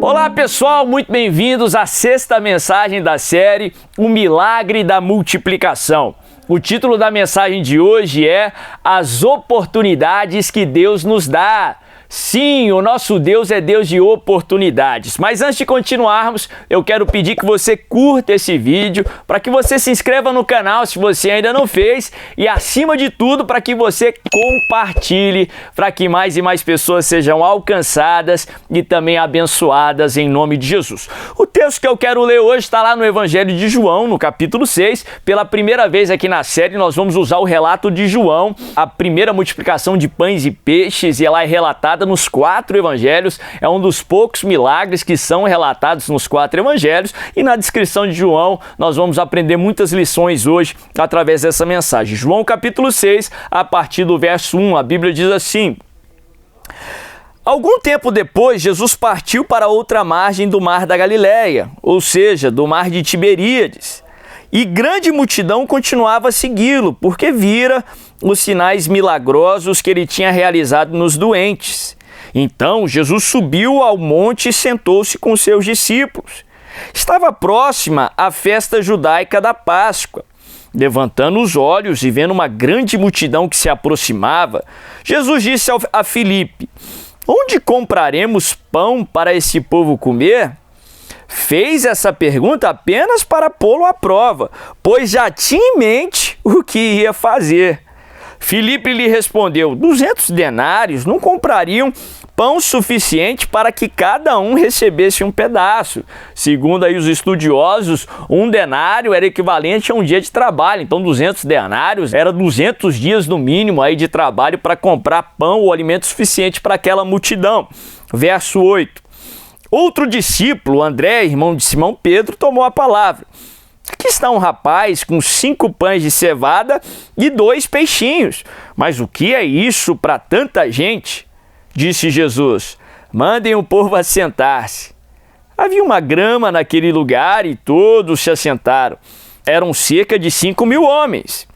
Olá pessoal, muito bem-vindos à sexta mensagem da série O Milagre da Multiplicação. O título da mensagem de hoje é As Oportunidades que Deus nos dá. Sim, o nosso Deus é Deus de oportunidades. Mas antes de continuarmos, eu quero pedir que você curta esse vídeo, para que você se inscreva no canal se você ainda não fez e, acima de tudo, para que você compartilhe, para que mais e mais pessoas sejam alcançadas e também abençoadas em nome de Jesus. O texto que eu quero ler hoje está lá no Evangelho de João, no capítulo 6. Pela primeira vez aqui na série, nós vamos usar o relato de João, a primeira multiplicação de pães e peixes, e ela é relatada nos 4 evangelhos, é um dos poucos milagres que são relatados nos 4 evangelhos, e na descrição de João nós vamos aprender muitas lições hoje através dessa mensagem. João capítulo 6, a partir do verso 1, a Bíblia diz assim: Algum tempo depois, Jesus partiu para outra margem do mar da Galileia, ou seja, do mar de Tiberíades, e grande multidão continuava a segui-lo, porque vira os sinais milagrosos que ele tinha realizado nos doentes. Então, Jesus subiu ao monte e sentou-se com seus discípulos. Estava próxima a festa judaica da Páscoa. Levantando os olhos e vendo uma grande multidão que se aproximava, Jesus disse a Filipe: Onde compraremos pão para esse povo comer? Fez essa pergunta apenas para pô-lo à prova, pois já tinha em mente o que ia fazer. Filipe lhe respondeu: 200 denários não comprariam pão suficiente para que cada um recebesse um pedaço. Segundo aí os estudiosos, um denário era equivalente a um dia de trabalho. Então 200 denários era 200 dias no mínimo aí de trabalho para comprar pão ou alimento suficiente para aquela multidão. Verso 8. Outro discípulo, André, irmão de Simão Pedro, tomou a palavra. Aqui está um rapaz com 5 pães de cevada e 2 peixinhos. Mas o que é isso para tanta gente? Disse Jesus: Mandem o povo assentar-se. Havia uma grama naquele lugar e todos se assentaram. Eram cerca de 5.000 homens.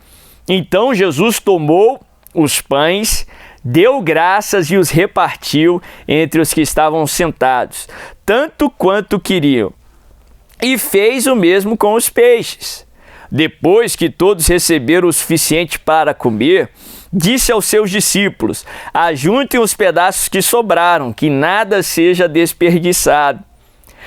Então Jesus tomou os pães, deu graças e os repartiu entre os que estavam sentados, tanto quanto queriam. E fez o mesmo com os peixes. Depois que todos receberam o suficiente para comer, disse aos seus discípulos: Ajuntem os pedaços que sobraram, que nada seja desperdiçado.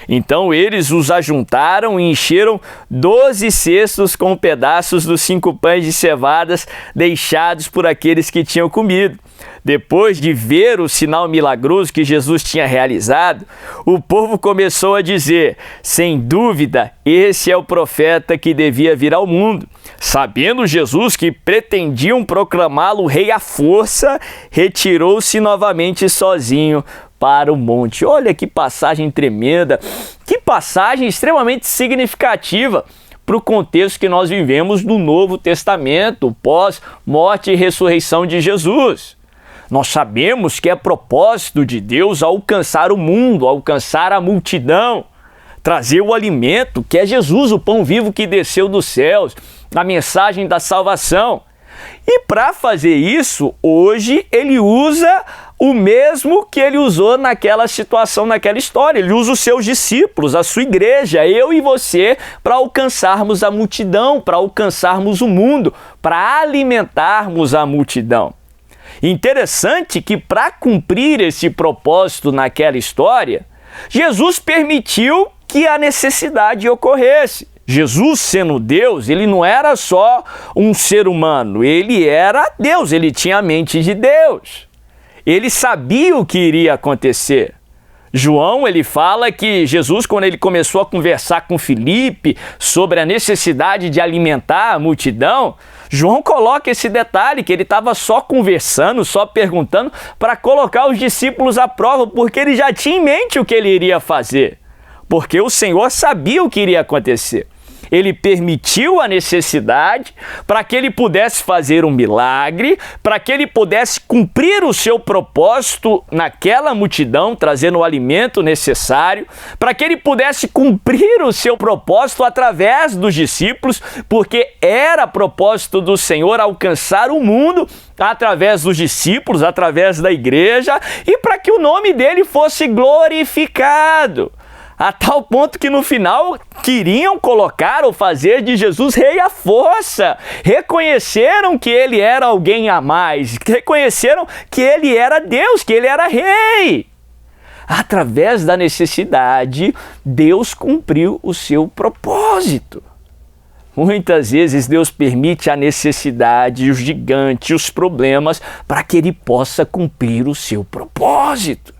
Então eles os ajuntaram e encheram 12 cestos com pedaços dos 5 pães de cevadas deixados por aqueles que tinham comido. Depois de ver o sinal milagroso que Jesus tinha realizado, o povo começou a dizer: Sem dúvida, esse é o profeta que devia vir ao mundo. Sabendo Jesus que pretendiam proclamá-lo rei à força, retirou-se novamente sozinho para o monte. Olha que passagem tremenda, que passagem extremamente significativa para o contexto que nós vivemos do Novo Testamento, pós-morte e ressurreição de Jesus. Nós sabemos que é propósito de Deus alcançar o mundo, alcançar a multidão, trazer o alimento, que é Jesus, o pão vivo que desceu dos céus, a mensagem da salvação. E para fazer isso, hoje ele usa o mesmo que ele usou naquela situação, naquela história. Ele usa os seus discípulos, a sua igreja, eu e você, para alcançarmos a multidão, para alcançarmos o mundo, para alimentarmos a multidão. Interessante que, para cumprir esse propósito naquela história, Jesus permitiu que a necessidade ocorresse. Jesus, sendo Deus, ele não era só um ser humano, ele era Deus, ele tinha a mente de Deus. Ele sabia o que iria acontecer. João, ele fala que Jesus, quando ele começou a conversar com Filipe sobre a necessidade de alimentar a multidão, João coloca esse detalhe, que ele estava só conversando, só perguntando, para colocar os discípulos à prova, porque ele já tinha em mente o que ele iria fazer. Porque o Senhor sabia o que iria acontecer. Ele permitiu a necessidade para que ele pudesse fazer um milagre, para que ele pudesse cumprir o seu propósito naquela multidão, trazendo o alimento necessário, para que ele pudesse cumprir o seu propósito através dos discípulos, porque era propósito do Senhor alcançar o mundo através dos discípulos, através da igreja, e para que o nome dele fosse glorificado. A tal ponto que no final queriam colocar ou fazer de Jesus rei à força. Reconheceram que ele era alguém a mais. Reconheceram que ele era Deus, que ele era rei. Através da necessidade, Deus cumpriu o seu propósito. Muitas vezes Deus permite a necessidade, os gigantes, os problemas, para que ele possa cumprir o seu propósito.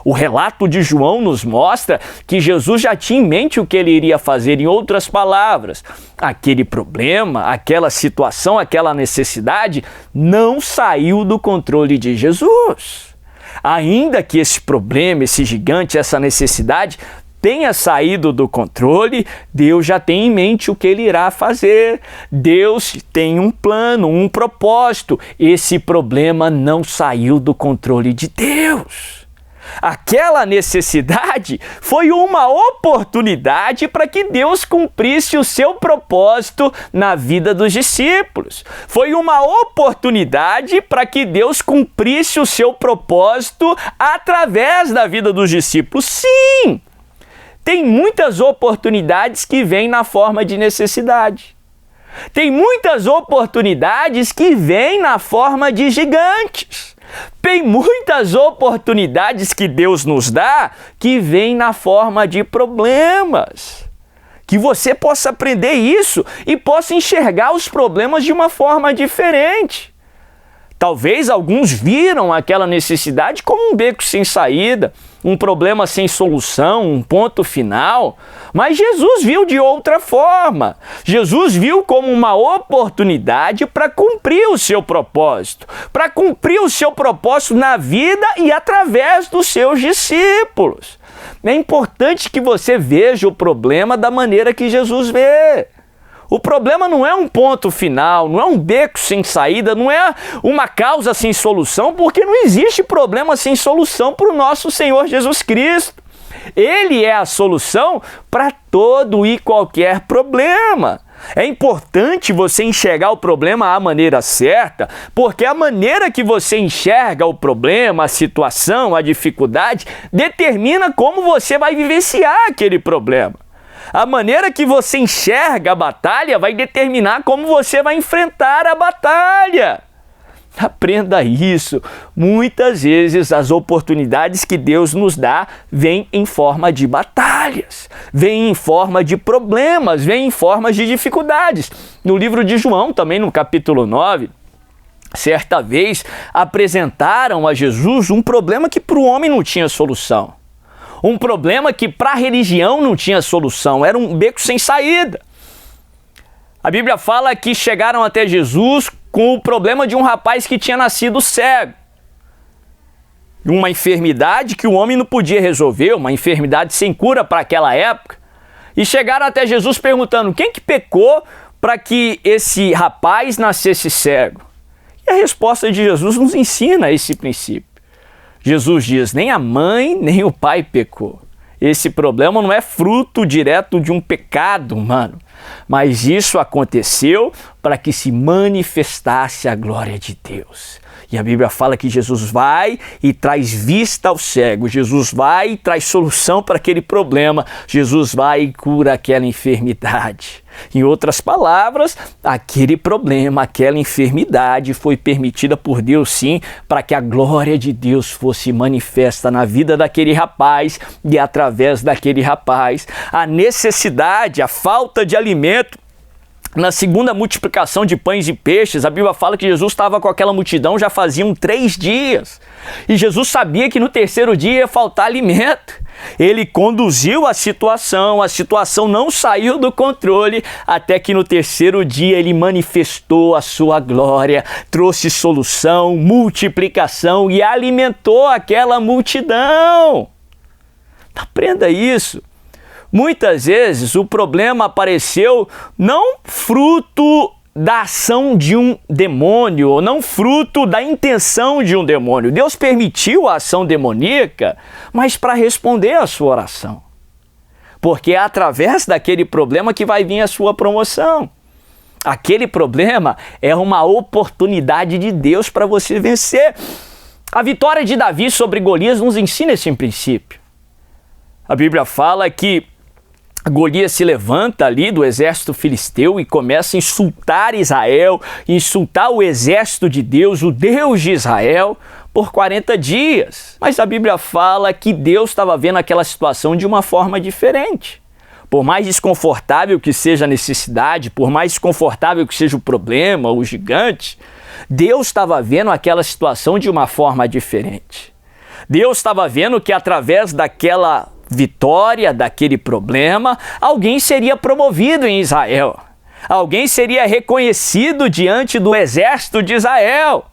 O relato de João nos mostra que Jesus já tinha em mente o que ele iria fazer. Em outras palavras, aquele problema, aquela situação, aquela necessidade não saiu do controle de Jesus. Ainda que esse problema, esse gigante, essa necessidade tenha saído do controle, Deus já tem em mente o que ele irá fazer. Deus tem um plano, um propósito. Esse problema não saiu do controle de Deus. Aquela necessidade foi uma oportunidade para que Deus cumprisse o seu propósito na vida dos discípulos. Foi uma oportunidade para que Deus cumprisse o seu propósito através da vida dos discípulos. Sim! Tem muitas oportunidades que vêm na forma de necessidade. Tem muitas oportunidades que vêm na forma de gigantes. Tem muitas oportunidades que Deus nos dá que vêm na forma de problemas. Que você possa aprender isso e possa enxergar os problemas de uma forma diferente. Talvez alguns viram aquela necessidade como um beco sem saída, um problema sem solução, um ponto final. Mas Jesus viu de outra forma. Jesus viu como uma oportunidade para cumprir o seu propósito. Para cumprir o seu propósito na vida e através dos seus discípulos. É importante que você veja o problema da maneira que Jesus vê. O problema não é um ponto final, não é um beco sem saída, não é uma causa sem solução, porque não existe problema sem solução para o nosso Senhor Jesus Cristo. Ele é a solução para todo e qualquer problema. É importante você enxergar o problema à maneira certa, porque a maneira que você enxerga o problema, a situação, a dificuldade, determina como você vai vivenciar aquele problema. A maneira que você enxerga a batalha vai determinar como você vai enfrentar a batalha. Aprenda isso. Muitas vezes as oportunidades que Deus nos dá vêm em forma de batalhas, vêm em forma de problemas, vêm em forma de dificuldades. No livro de João, também no capítulo 9, certa vez apresentaram a Jesus um problema que para o homem não tinha solução. Um problema que para a religião não tinha solução, era um beco sem saída. A Bíblia fala que chegaram até Jesus com o problema de um rapaz que tinha nascido cego. Uma enfermidade que o homem não podia resolver, uma enfermidade sem cura para aquela época. E chegaram até Jesus perguntando: quem que pecou para que esse rapaz nascesse cego? E a resposta de Jesus nos ensina esse princípio. Jesus diz: nem a mãe, nem o pai pecou. Esse problema não é fruto direto de um pecado humano, mas isso aconteceu para que se manifestasse a glória de Deus. E a Bíblia fala que Jesus vai e traz vista ao cego, Jesus vai e traz solução para aquele problema, Jesus vai e cura aquela enfermidade. Em outras palavras, aquele problema, aquela enfermidade foi permitida por Deus sim, para que a glória de Deus fosse manifesta na vida daquele rapaz e através daquele rapaz. A necessidade, a falta de alimento, na segunda multiplicação de pães e peixes, a Bíblia fala que Jesus estava com aquela multidão já faziam 3 dias. E Jesus sabia que no terceiro dia ia faltar alimento. Ele conduziu a situação não saiu do controle, até que no terceiro dia ele manifestou a sua glória, trouxe solução, multiplicação e alimentou aquela multidão. Aprenda isso. Muitas vezes o problema apareceu não fruto da ação de um demônio, ou não fruto da intenção de um demônio. Deus permitiu a ação demoníaca, mas para responder à sua oração. Porque é através daquele problema que vai vir a sua promoção. Aquele problema é uma oportunidade de Deus para você vencer. A vitória de Davi sobre Golias nos ensina esse princípio. A Bíblia fala que Golias se levanta ali do exército filisteu e começa a insultar Israel, insultar o exército de Deus, o Deus de Israel, por 40 dias. Mas a Bíblia fala que Deus estava vendo aquela situação de uma forma diferente. Por mais desconfortável que seja a necessidade, por mais desconfortável que seja o problema, o gigante, Deus estava vendo aquela situação de uma forma diferente. Deus estava vendo que através daquela vitória, daquele problema, alguém seria promovido em Israel. Alguém seria reconhecido diante do exército de Israel.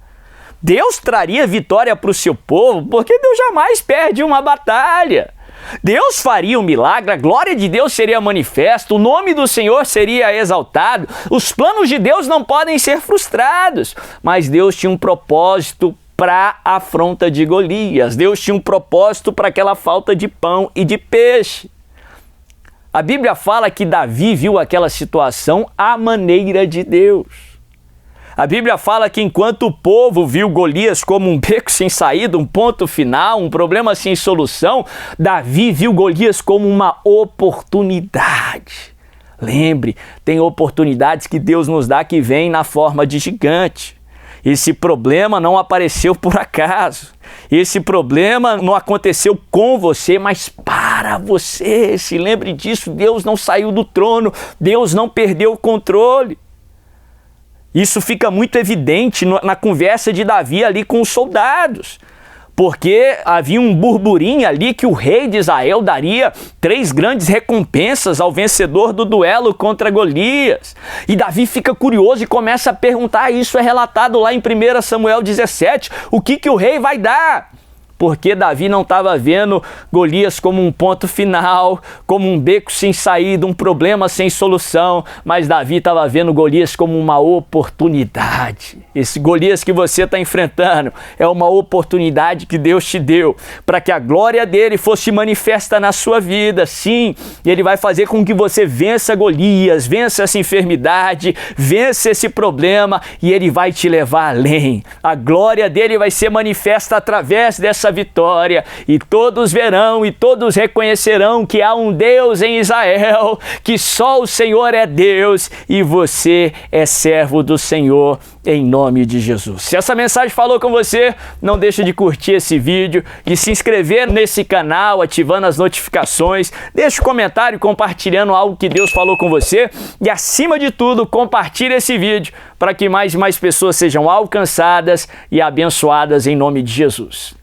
Deus traria vitória para o seu povo, porque Deus jamais perde uma batalha. Deus faria um milagre, a glória de Deus seria manifesta, o nome do Senhor seria exaltado, os planos de Deus não podem ser frustrados, mas Deus tinha um propósito para a afronta de Golias. Deus tinha um propósito para aquela falta de pão e de peixe. A Bíblia fala que Davi viu aquela situação à maneira de Deus. A Bíblia fala que enquanto o povo viu Golias como um beco sem saída, um ponto final, um problema sem solução, Davi viu Golias como uma oportunidade. Lembre, tem oportunidades que Deus nos dá que vêm na forma de gigante. Esse problema não apareceu por acaso. Esse problema não aconteceu com você, mas para você. Se lembre disso, Deus não saiu do trono, Deus não perdeu o controle. Isso fica muito evidente na conversa de Davi ali com os soldados. Porque havia um burburinho ali que o rei de Israel daria 3 grandes recompensas ao vencedor do duelo contra Golias. E Davi fica curioso e começa a perguntar, isso é relatado lá em 1 Samuel 17, o que o rei vai dar? Porque Davi não estava vendo Golias como um ponto final, como um beco sem saída, um problema sem solução, mas Davi estava vendo Golias como uma oportunidade. Esse Golias que você está enfrentando é uma oportunidade que Deus te deu para que a glória dele fosse manifesta na sua vida. Sim, ele vai fazer com que você vença Golias, vença essa enfermidade, vença esse problema e ele vai te levar além. A glória dele vai ser manifesta através dessa vitória e todos verão e todos reconhecerão que há um Deus em Israel, que só o Senhor é Deus e você é servo do Senhor em nome de Jesus. Se essa mensagem falou com você, não deixe de curtir esse vídeo, de se inscrever nesse canal, ativando as notificações, deixe um comentário compartilhando algo que Deus falou com você e acima de tudo, compartilhe esse vídeo para que mais e mais pessoas sejam alcançadas e abençoadas em nome de Jesus.